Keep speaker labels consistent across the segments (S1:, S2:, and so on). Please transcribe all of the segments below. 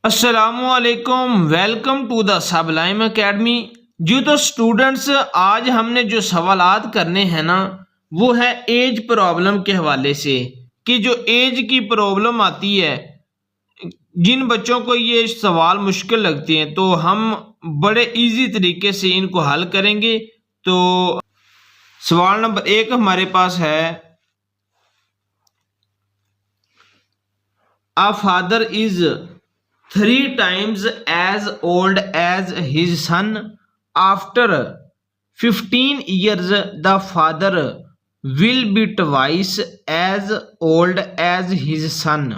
S1: अस्सलामुअलैकुम, welcome to the sublime academy. जी तो स्टूडेंट्स, आज हमने जो सवालात करने हैं ना, वो है एज प्रॉब्लम के हवाले से कि जो एज की प्रॉब्लम आती है, जिन बच्चों को ये सवाल मुश्किल लगते हैं तो हम बड़े इजी तरीके से इनको हल करेंगे। तो सवाल नंबर 1 हमारे पास है, अ father is 3 times as old as his son. After 15 years, the father will be twice as old as his son.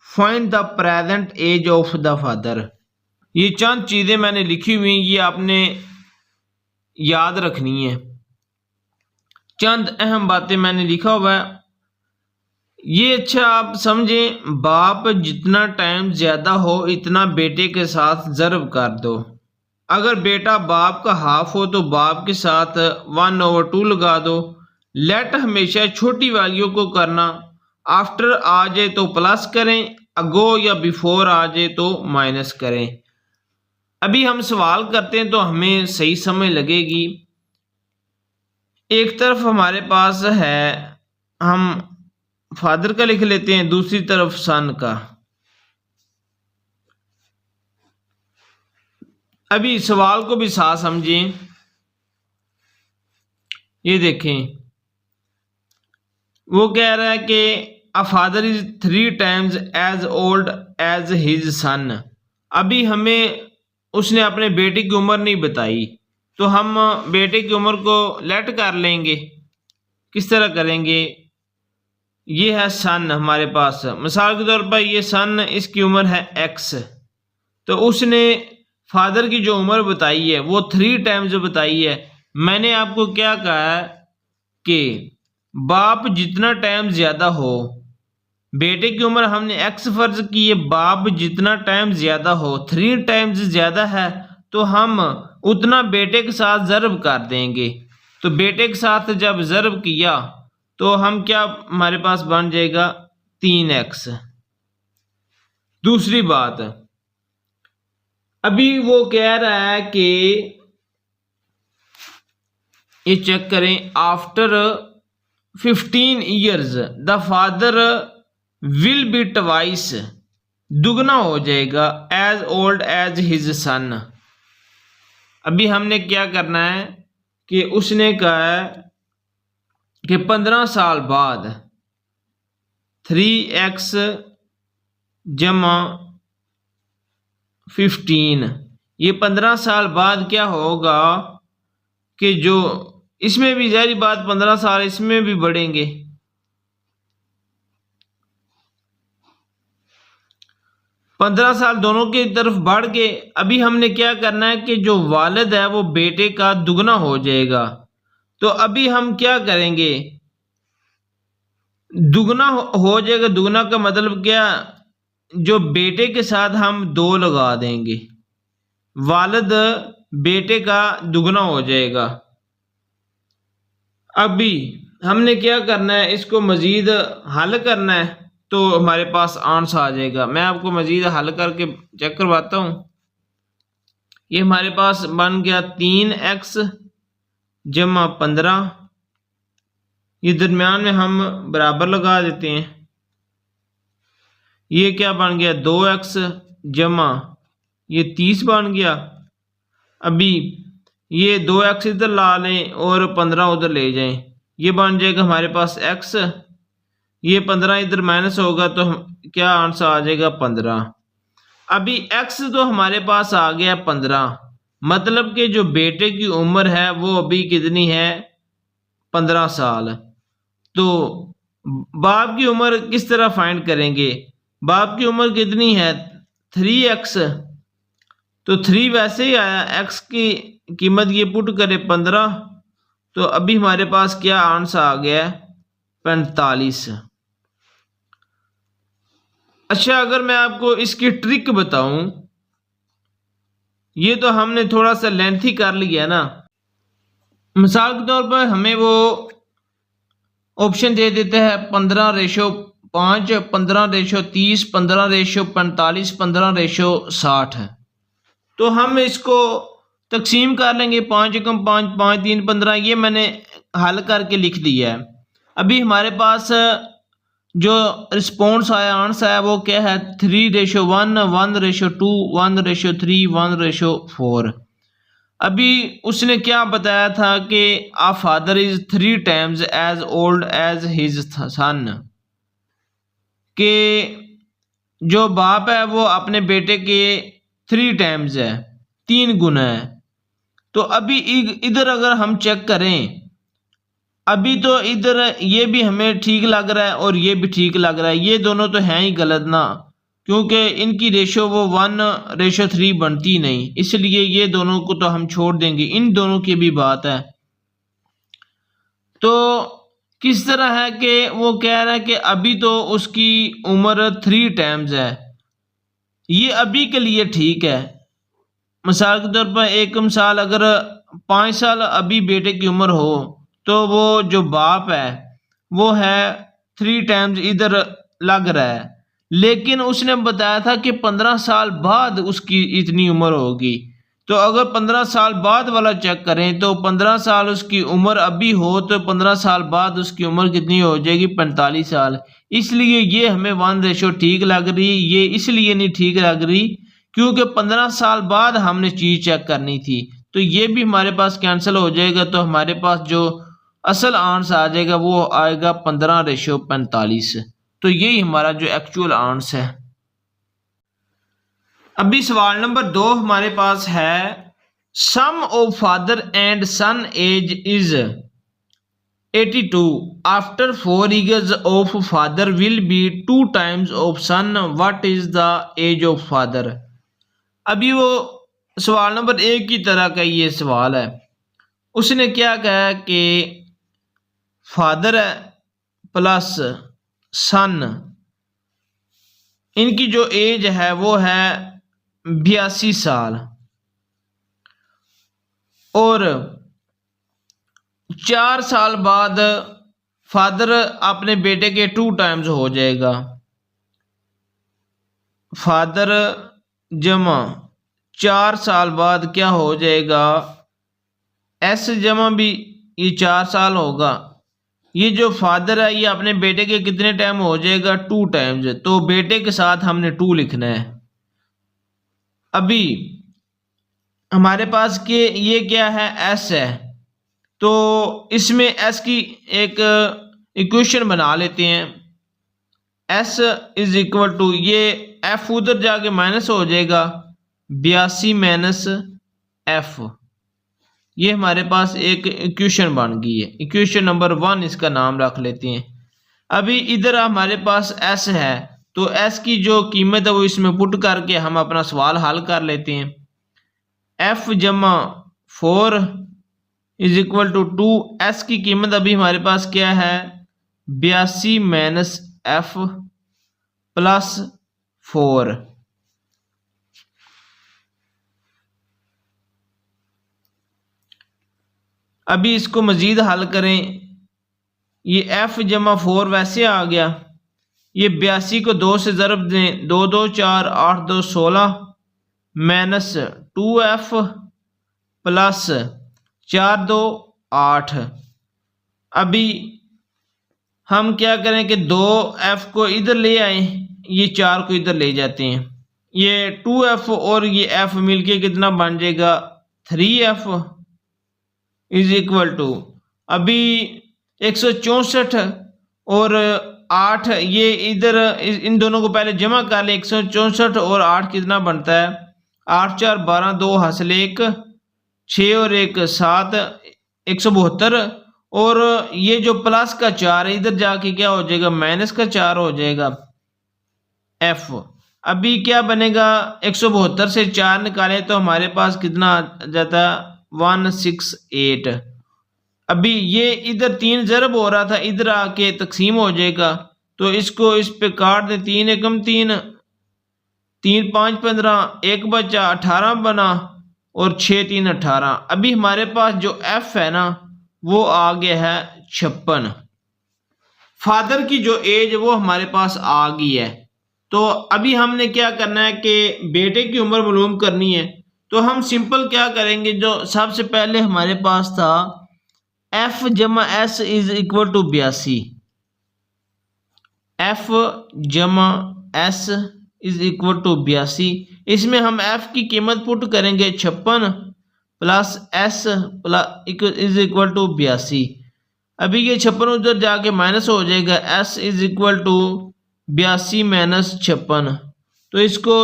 S1: Find the present age of the father. ये चंद चीज़ें मैंने लिखी हुई, ये आपने याद रखनी है। चंद अहम बातें मैंने लिखा हुआ है, ये अच्छा आप समझें। बाप जितना टाइम ज़्यादा हो इतना बेटे के साथ ज़र्ब कर दो। अगर बेटा बाप का हाफ हो तो बाप के साथ 1/2 लगा दो। लेट हमेशा छोटी वैल्यू को करना। आफ्टर आ जाए तो प्लस करें, अगो या बिफोर आ जाए तो माइनस करें। अभी हम सवाल करते हैं तो हमें सही समझ लगेगी। एक तरफ हमारे पास है, हम फादर का लिख लेते हैं, दूसरी तरफ सन का। अभी सवाल को भी साथ समझें। ये देखें, वो कह रहा है कि a father is 3 times as old as his son. अभी हमें उसने अपने बेटे की उम्र नहीं बताई, तो हम बेटे की उम्र को लेट कर लेंगे। किस तरह करेंगे? ये है सन हमारे पास, मिसाल के तौर पर ये सन, इसकी उम्र है x, तो उसने फादर की जो उम्र बताई है वो 3 times बताई है। मैंने आपको क्या कहा है कि बाप जितना टाइम ज़्यादा हो, बेटे की उम्र हमने x फर्ज की है, बाप जितना टाइम ज़्यादा हो, 3 times ज़्यादा है, तो हम उतना बेटे के साथ ज़र्ब कर देंगे। तो बेटे के साथ जब ज़र्ब किया तो हम क्या, हमारे पास बन जाएगा 3x। दूसरी बात, अभी वो कह रहा है कि ये चेक करें, after 15 years the father will be twice, दुगना हो जाएगा, as old as his son. अभी हमने क्या करना है कि उसने कहा है कि 15 साल बाद 3x जमा 15, ये 15 साल बाद क्या होगा कि जो इसमें भी जारी बात 15 साल इसमें भी बढ़ेंगे। पंद्रह साल दोनों की तरफ बढ़ के अभी हमने क्या करना है कि जो वालिद है वो बेटे का दुगना हो जाएगा। तो अभी हम क्या करेंगे, दुगना हो जाएगा। दुगना का मतलब क्या, जो बेटे के साथ हम 2 लगा देंगे, वालिद बेटे का दुगना हो जाएगा। अभी हमने क्या करना है, इसको मजीद हल करना है, तो हमारे पास आंसर आ जाएगा। मैं आपको मजीद हल करके चेक करवाता हूँ। ये हमारे पास बन गया 3x जमा 15, ये दरमियान में हम बराबर लगा देते हैं। ये क्या बन गया, 2x जमा ये 30 बन गया। अभी ये 2x इधर ला लें और 15 उधर ले जाएं, ये बन जाएगा हमारे पास x। ये 15 इधर माइनस होगा तो क्या आंसर आ जाएगा 15। अभी x तो हमारे पास आ गया 15, मतलब कि जो बेटे की उम्र है वो अभी कितनी है, 15 साल। तो बाप की उम्र किस तरह फाइंड करेंगे, बाप की उम्र कितनी है 3x, तो 3 वैसे ही आया, x की कीमत ये पुट करे 15, तो अभी हमारे पास क्या आंसर आ गया 45। अच्छा, अगर मैं आपको इसकी ट्रिक बताऊं, ये तो हमने थोड़ा सा लेंथी कर लिया ना। मिसाल के तौर पर हमें वो ऑप्शन दे देते हैं 15:5 5, 15/30, 15/45, 15/60 है। तो हम इसको तकसीम कर लेंगे, 5 एकम 5, 5 3 15, ये मैंने हल करके लिख दिया है। अभी हमारे पास जो रिस्पॉन्स आया, आंसर आया, वो क्या है 3:1, 1:2, 1:3, 1:4। अभी उसने क्या बताया था कि a father is 3 times as old as his son, कि जो बाप है वो अपने बेटे के 3 times है, 3 गुना है। तो अभी इधर अगर हम चेक करें, अभी तो इधर ये भी हमें ठीक लग रहा है और ये भी ठीक लग रहा है, ये दोनों तो हैं ही गलत ना, क्योंकि इनकी रेशो वो 1:3 बनती नहीं, इसलिए ये दोनों को तो हम छोड़ देंगे, इन दोनों की भी बात है। तो किस तरह है कि वो कह रहा है कि अभी तो उसकी उम्र 3 times है, ये अभी के लिए ठीक है। मिसाल के तौर पर एक मिसाल, अगर 5 साल अभी बेटे की उम्र हो तो वो जो बाप है वो है 3 times इधर लग रहा है, लेकिन उसने बताया था कि 15 साल बाद उसकी इतनी उम्र होगी। तो अगर 15 साल बाद वाला चेक करें तो 15 साल उसकी उम्र अभी हो तो 15 साल बाद उसकी उम्र कितनी हो जाएगी, 45 साल। इसलिए ये हमें 1 ठीक लग रही, ये इसलिए नहीं ठीक लग रही क्योंकि 15 साल बाद हमने चीज चेक करनी थी। तो ये भी हमारे पास कैंसिल हो जाएगा, तो हमारे पास जो असल आंसर आ जाएगा वो आएगा 15:45। तो यही हमारा जो एक्चुअल आंसर है। अभी सवाल नंबर 2 हमारे पास है, sum of father and son age is 82 after 4 years of father will be 2 times of son, what is the age of father. अभी वो सवाल नंबर 1 की तरह का ये सवाल है। उसने क्या कहा कि फादर है प्लस सन, इनकी जो एज है वो है 82 साल, और 4 साल बाद फादर अपने बेटे के 2 times हो जाएगा। फादर जमा 4 साल बाद क्या हो जाएगा, एस जमा भी ये 4 साल होगा। ये जो फादर है ये अपने बेटे के कितने टाइम हो जाएगा, 2 times, तो बेटे के साथ हमने 2 लिखना है। अभी हमारे पास के ये क्या है, एस है, तो इसमें एस की एक इक्वेशन बना लेते हैं। एस इज इक्वल टू, ये एफ उधर जाके माइनस हो जाएगा, 82 माइनस एफ, ये हमारे पास एक इक्वेशन बन गई है। इक्वेशन नंबर 1 इसका नाम रख लेते हैं। अभी इधर हमारे पास एस है, तो एस की जो कीमत है वो इसमें पुट करके हम अपना सवाल हल कर लेते हैं। एफ जमा 4 इज इक्वल टू 2, एस की कीमत अभी हमारे पास क्या है, 82 माइनस एफ प्लस 4। अभी इसको मजीद हल करें, ये एफ जमा 4 वैसे आ गया, ये 82 को 2 से ज़रब दें, 2 2 4 8 2 16 माइनस 2f प्लस 4 2 8। अभी हम क्या करें कि 2f को इधर ले आए, ये 4 को इधर ले जाते हैं, ये 2f और ये f मिलके कितना बन जाएगा, 3f इज इक्वल टू, अभी 164 और 8, ये इधर इन दोनों को पहले जमा कर ले, 164 और 8 कितना बनता है, 8 4 12, 2 हासिल 1, 6 और 1 7, 172, और ये जो प्लस का 4 है इधर जाके क्या हो जाएगा, माइनस का 4 हो जाएगा एफ। अभी क्या बनेगा, 172 से 4 निकाले तो हमारे पास कितना आ जाता है, 168। अभी ये इधर 3 ज़रब हो रहा था, इधर आके तकसीम हो जाएगा, तो इसको इस पे काट दे, 3 एकम 3, 3 5 15, 1 बचा 18 बना, और 6 3 18। अभी हमारे पास जो एफ है ना वो आ गया है 56। फादर की जो एज वो हमारे पास आ गई है। तो अभी हमने क्या करना है कि बेटे की उम्र मालूम करनी है। तो हम सिंपल क्या करेंगे, जो सबसे पहले हमारे पास था एफ जमा S is equal to 82। F जमा एस इज इक्वल टू 82। इसमें हम एफ की कीमत पुट करेंगे 56 plus S plus is equal to 82। अभी ये 56 उधर जाके माइनस हो जाएगा, S is equal to 82 minus 56। तो इसको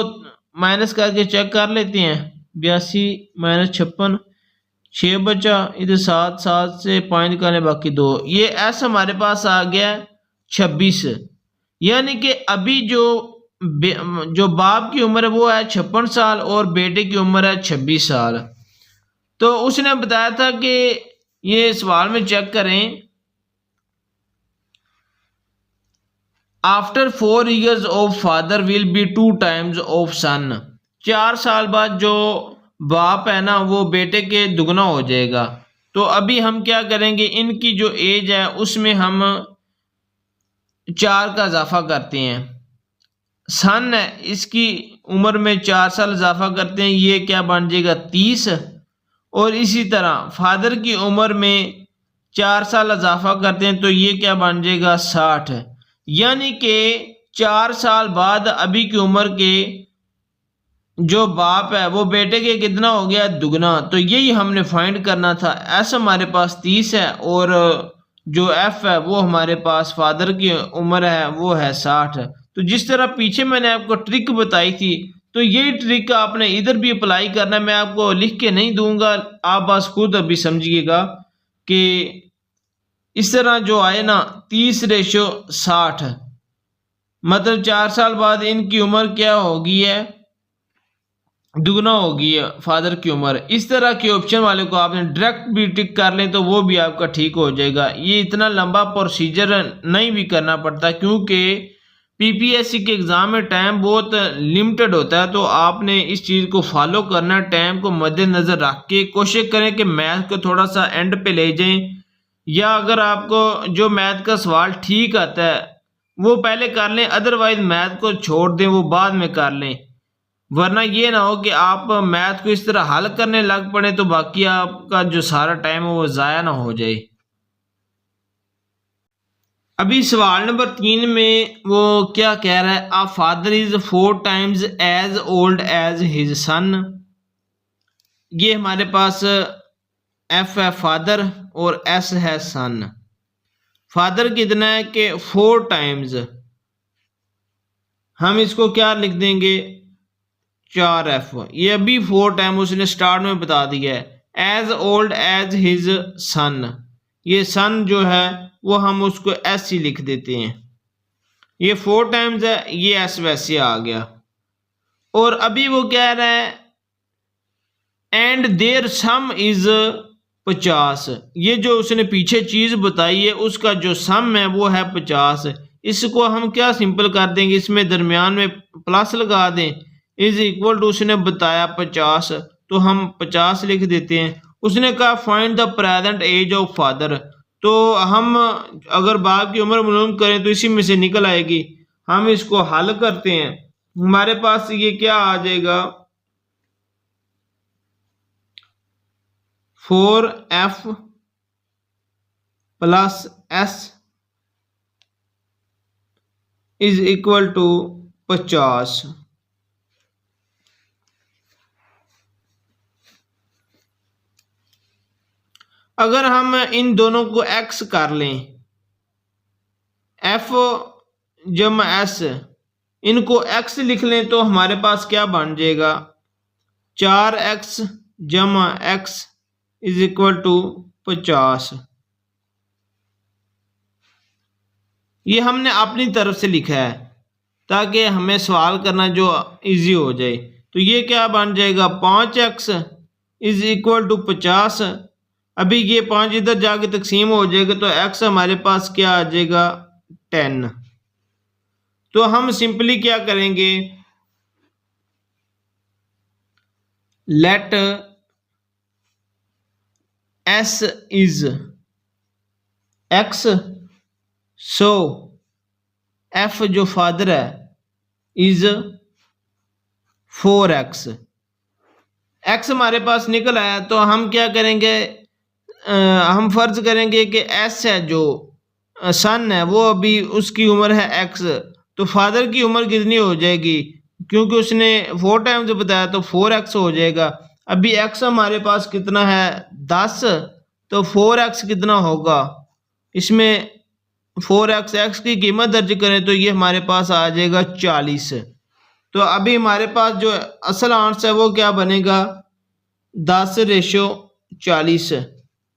S1: माइनस करके चेक कर लेते हैं। 82 माइनस 56, 6 बचा, इधर 7, 7 से 5 निकाले बाकी 2। ये एस हमारे पास आ गया 26। यानी कि अभी जो बाप की उम्र है वो है 56 साल और बेटे की उम्र है 26 साल। तो उसने बताया था कि ये सवाल में चेक करें, after 4 years of father will be 2 times of son. 4 साल बाद जो बाप है ना वो बेटे के दुगना हो जाएगा। तो अभी हम क्या करेंगे, इनकी जो एज है उसमें हम 4 का इजाफा करते हैं। सन है, इसकी उम्र में 4 साल इजाफा करते हैं, ये क्या बन जाएगा 30। और इसी तरह फादर की उम्र में 4 साल इजाफा करते हैं तो ये क्या बन जाएगा 60। यानी कि 4 साल बाद अभी की उम्र के जो बाप है वो बेटे के कितना हो गया दुगना। तो यही हमने फाइंड करना था। एस हमारे पास 30 है और जो एफ है वो हमारे पास फादर की उम्र है वो है 60। तो जिस तरह पीछे मैंने आपको ट्रिक बताई थी तो यही ट्रिक आपने इधर भी अप्लाई करना है। मैं आपको लिख के नहीं दूंगा, आप बस खुद अभी समझिएगा कि इस तरह जो आए ना 30:60, मतलब 4 साल बाद इनकी उम्र क्या होगी है दुगना होगी है फादर की उम्र। इस तरह के ऑप्शन वाले को आपने डायरेक्ट भी टिक कर लें तो वो भी आपका ठीक हो जाएगा। ये इतना लंबा प्रोसीजर नहीं भी करना पड़ता क्योंकि पीपीएससी के एग्जाम में टाइम बहुत लिमिटेड होता है। तो आपने इस चीज़ को फॉलो करना है, टाइम को मद्देनजर रख के कोशिश करें कि मैथ को थोड़ा सा एंड पे ले जाएं, या अगर आपको जो मैथ का सवाल ठीक आता है वो पहले कर लें, अदरवाइज मैथ को छोड़ दें, वो बाद में कर लें। वरना ये ना हो कि आप मैथ को इस तरह हल करने लग पड़े तो बाकी आपका जो सारा टाइम है वो ज़ाया ना हो जाए। अभी सवाल नंबर 3 में वो क्या कह रहा है, a father is 4 times as old as his son. ये हमारे पास एफ है फादर और एस है सन। फादर कितना है कि 4 times, हम इसको क्या लिख देंगे 4f। ये अभी 4 टाइम उसने स्टार्ट में बता दिया है। As old as his son, ये सन जो है वो हम उसको एस ही लिख देते हैं। ये 4 टाइम्स है, ये एस वैसे आ गया। और अभी वो कह रहा है एंड देयर सम इज 50। ये जो उसने पीछे चीज बताई है उसका जो सम है वो है 50। इसको हम क्या सिंपल कर देंगे, इसमें दरमियान में प्लस लगा दें, इज इक्वल टू उसने बताया 50 तो हम 50 लिख देते हैं। उसने कहा find the present age of father. तो हम अगर बाप की उम्र मालूम करें तो इसी में से निकल आएगी। हम इसको हल करते हैं, हमारे पास ये क्या आ जाएगा 4f plus s is equal to 50। अगर हम इन दोनों को x कर लें, f जमा s, इनको x लिख लें तो हमारे पास क्या बन जाएगा 4x जमा x इज इक्वल टू 50। ये हमने अपनी तरफ से लिखा है ताकि हमें सवाल करना जो इजी हो जाए। तो ये क्या बन जाएगा 5x इज इक्वल टू 50। अभी ये 5 इधर जाके तकसीम हो जाएगा तो x हमारे पास क्या आ जाएगा 10। तो हम सिंपली क्या करेंगे, let s is x so F जो फादर है इज 4x। एक्स हमारे पास निकल आया तो हम क्या करेंगे, हम फर्ज करेंगे कि एस है जो सन है वो अभी उसकी उम्र है एक्स, तो फादर की उम्र कितनी हो जाएगी, क्योंकि उसने 4 टाइम्स बताया तो 4x हो जाएगा। अभी x हमारे पास कितना है 10, तो 4x कितना होगा, इसमें 4x x की कीमत दर्ज करें तो ये हमारे पास आ जाएगा 40। तो अभी हमारे पास जो असल आंसर है वो क्या बनेगा 10:40।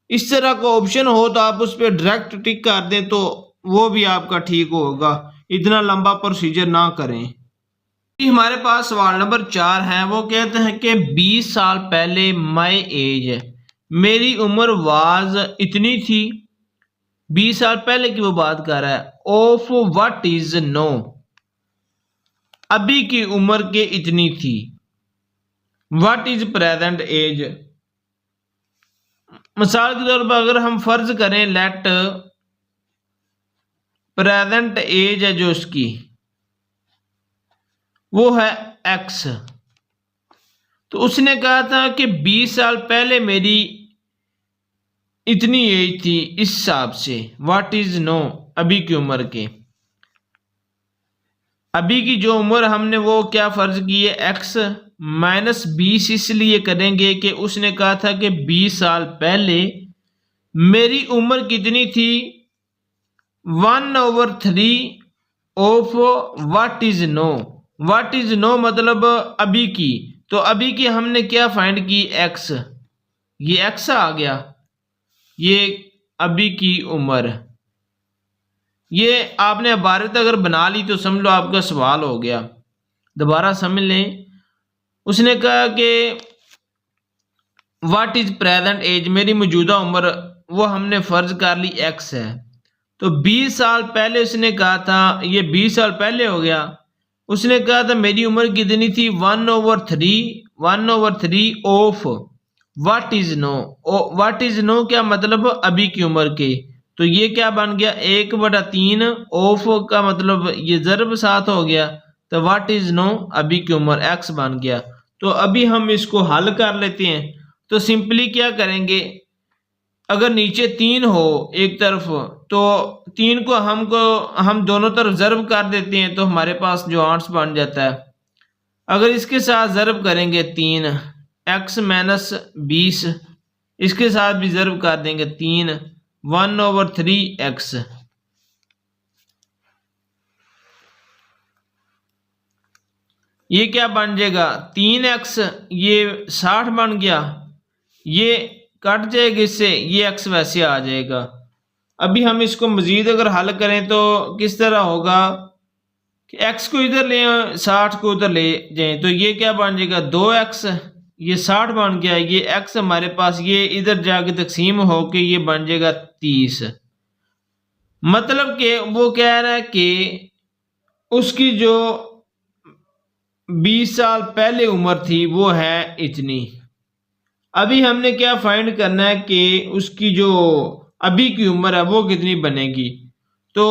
S1: इस तरह का ऑप्शन हो तो आप उस पर डायरेक्ट टिक कर दें तो वो भी आपका ठीक होगा, इतना लंबा प्रोसीजर ना करें। हमारे पास सवाल नंबर 4 है, वो कहते हैं कि 20 साल पहले माई एज, मेरी उम्र वाज इतनी थी। 20 साल पहले की वो बात कर रहा है। ऑफ व्हाट इज नो, अभी की उम्र के इतनी थी। व्हाट इज प्रेजेंट एज, मिसाल के तौर पर अगर हम फर्ज करें लेट प्रेजेंट एज है जो उसकी वो है एक्स, तो उसने कहा था कि 20 साल पहले मेरी इतनी एज थी इस हिसाब से। व्हाट इज नो, अभी की उम्र के, अभी की जो उम्र हमने वो क्या फर्ज की है एक्स माइनस 20 इसलिए करेंगे कि उसने कहा था कि 20 साल पहले मेरी उम्र कितनी थी 1/3 of what is now. What is now मतलब अभी की, तो अभी की हमने क्या फाइंड की एक्स, ये एक्स आ गया, ये अभी की उम्र। ये आपने इबारत अगर बना ली तो समझ लो आपका सवाल हो गया। दोबारा समझ लें, उसने कहा कि व्हाट इज प्रेजेंट एज, मेरी मौजूदा उम्र वो हमने फर्ज कर ली एक्स है, तो 20 साल पहले उसने कहा था, ये 20 साल पहले हो गया। उसने कहा था मेरी उम्र कितनी थी 1/3 of what is now. What is now क्या मतलब अभी की उम्र के, तो ये क्या बन गया 1/3 ऑफ का मतलब ये ज़र्ब साथ हो गया, तो व्हाट इज नो अभी की उम्र एक्स बन गया। तो अभी हम इसको हल कर लेते हैं। तो सिंपली क्या करेंगे, अगर नीचे 3 हो एक तरफ तो 3 को हम दोनों तरफ ज़र्ब कर देते हैं तो हमारे पास जो आंसर बन जाता है। अगर इसके साथ ज़र्ब करेंगे 3 x माइनस 20, इसके साथ भी ज़र्ब कर देंगे 3 1/3 x, ये क्या बन जाएगा 3x, ये 60 बन गया, ये कट जाएगा इससे, ये x वैसे आ जाएगा। अभी हम इसको मजीद अगर हल करें तो किस तरह होगा कि x को इधर ले 60 को उधर ले जाएं, तो ये क्या बन जाएगा 2x, ये 60 बन गया, ये x हमारे पास ये इधर जाके तकसीम होके ये बन जाएगा 30। मतलब कि वो कह रहा है कि उसकी जो 20 साल पहले उम्र थी वो है इतनी। अभी हमने क्या फाइंड करना है कि उसकी जो अभी की उम्र है वो कितनी बनेगी, तो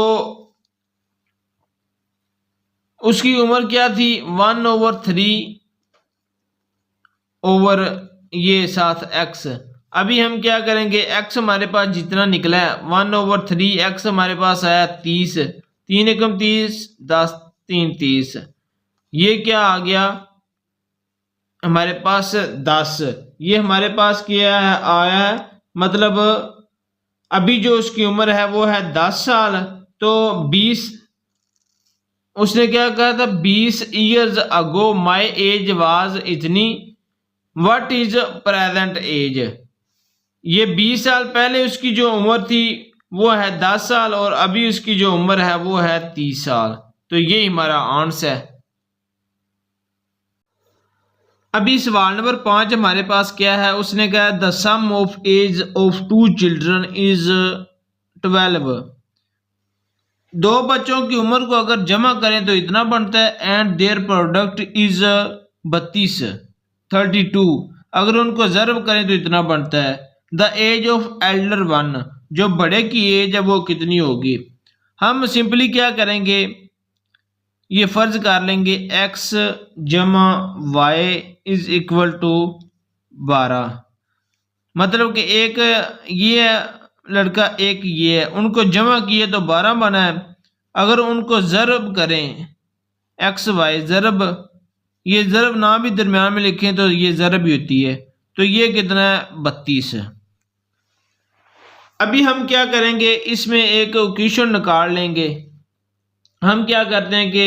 S1: उसकी उम्र क्या थी 1/3 ओवर ये साथ x। अभी हम क्या करेंगे, x हमारे पास जितना निकला है 1/3 x हमारे पास आया 30, 3 एकम 30, 10 3 30, ये क्या आ गया हमारे पास 10, ये हमारे पास क्या है आया है, मतलब अभी जो उसकी उम्र है वो है 10 साल, तो 20 उसने क्या कहा था 20 years ago my age was इतनी, व्हाट इज प्रेजेंट एज, ये 20 साल पहले उसकी जो उम्र थी वो है 10 साल और अभी उसकी जो उम्र है वो है 30 साल, तो ये हमारा आंसर है। अभी सवाल नंबर 5 हमारे पास क्या है, उसने कहा the sum of age of 2 children is 12, 2 बच्चों की उम्र को अगर जमा करें तो इतना बनता है, एंड देयर प्रोडक्ट इज 32, अगर उनको ज़र्ब करें तो इतना बनता है। द एज ऑफ एल्डर 1, जो बड़े की एज है वो कितनी होगी। हम सिंपली क्या करेंगे, ये फर्ज कर लेंगे x जमा y इज इक्वल टू 12। मतलब कि एक ये लड़का एक ये है, उनको जमा किए तो 12 बना है। अगर उनको ज़रब करें एक्स वाई ज़रब, ये ज़रब ना भी दरमियान में लिखें तो ये ज़रब ही होती है, तो ये कितना है 32 है। अभी हम क्या करेंगे, इसमें एक इक्वेशन निकाल लेंगे। हम क्या करते हैं कि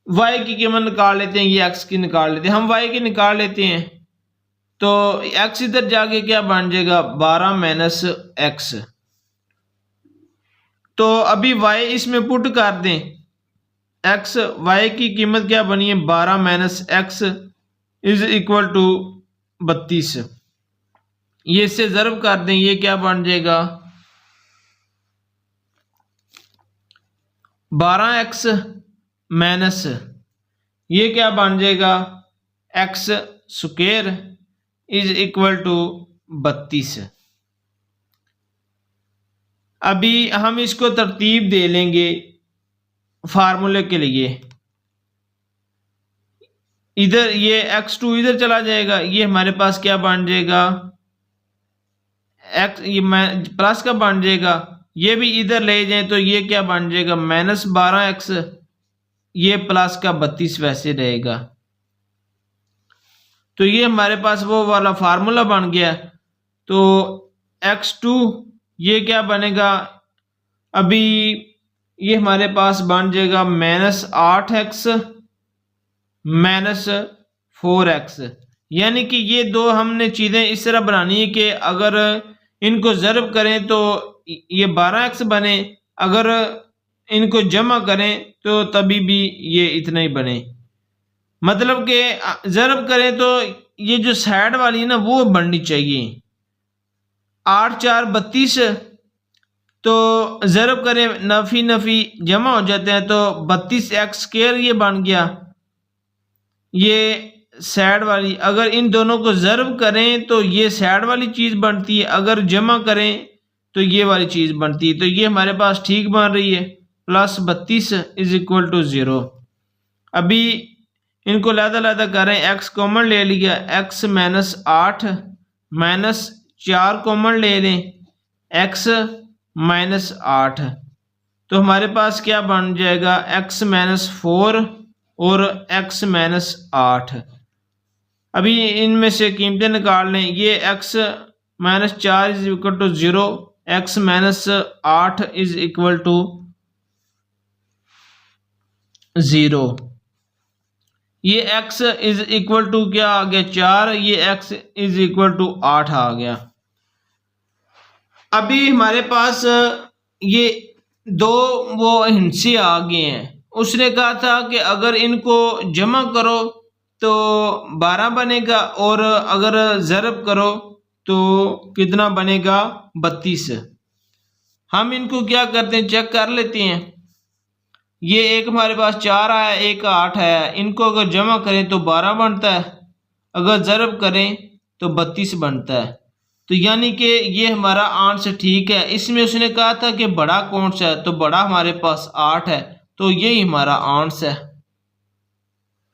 S1: y की कीमत निकाल लेते हैं, ये x की निकाल लेते हैं। हम y की निकाल लेते हैं तो x इधर जाके क्या बन जाएगा 12 माइनस एक्स। तो अभी y इसमें पुट कर दें, x y की कीमत क्या बनी है 12 minus X is equal to 32। ये इससे ज़रब कर दें, ये क्या बन जाएगा 12x माइनस ये क्या बन जाएगा X square is equal to 32। अभी हम इसको तरतीब दे लेंगे फार्मूले के लिए। इधर ये x2 इधर चला जाएगा, ये हमारे पास क्या बन जाएगा x, ये प्लस का बन जाएगा। ये भी इधर ले जाएं तो ये क्या बन जाएगा माइनस 12x, ये प्लस का 32 वैसे रहेगा। तो ये हमारे पास वो वाला फार्मूला बन गया। तो x2 ये क्या बनेगा, अभी ये हमारे पास बन जाएगा माइनस 8x माइनस 4x। यानी कि ये दो हमने चीज़ें इस तरह बनानी है कि अगर इनको ज़रब करें तो ये 12x बने, अगर इनको जमा करें तो तभी भी ये इतना ही बने। मतलब कि ज़रब करें तो ये जो साइड वाली है ना वो बननी चाहिए। 8 4 32, तो ज़रब करें नफ़ी नफ़ी जमा हो जाते हैं तो 32x स्क्वायर ये बन गया। ये साइड वाली अगर इन दोनों को ज़रब करें तो ये साइड वाली चीज़ बनती है, अगर जमा करें तो ये वाली चीज़ बनती है। तो ये हमारे पास ठीक बन रही है, प्लस 32 इज इक्वल टू 0। अभी इनको लहदा करें, x कॉमन ले लिया, x माइनस 8 माइनस 4 कॉमन ले लें, x माइनस 8, तो हमारे पास क्या बन जाएगा x माइनस 4 और x माइनस 8। अभी इनमें से कीमतें निकाल लें, ये x minus 4 is equal to 0, x minus 8 is equal to 0। ये x इज इक्वल टू क्या आ गया 4, ये x इज इक्वल टू 8 आ गया। अभी हमारे पास ये दो वो हिंसे आ गए हैं। उसने कहा था कि अगर इनको जमा करो तो 12 बनेगा और अगर ज़रब करो तो कितना बनेगा 32। हम इनको क्या करते हैं चेक कर लेते हैं। ये एक हमारे पास 4 आया, एक 8 है, इनको अगर जमा करें तो 12 बनता है, अगर ज़रब करें तो 32 बनता है। तो यानी कि ये हमारा आंसर ठीक है। इसमें उसने कहा था कि बड़ा कौन सा है, तो बड़ा हमारे पास 8 है, तो यही हमारा आंसर है।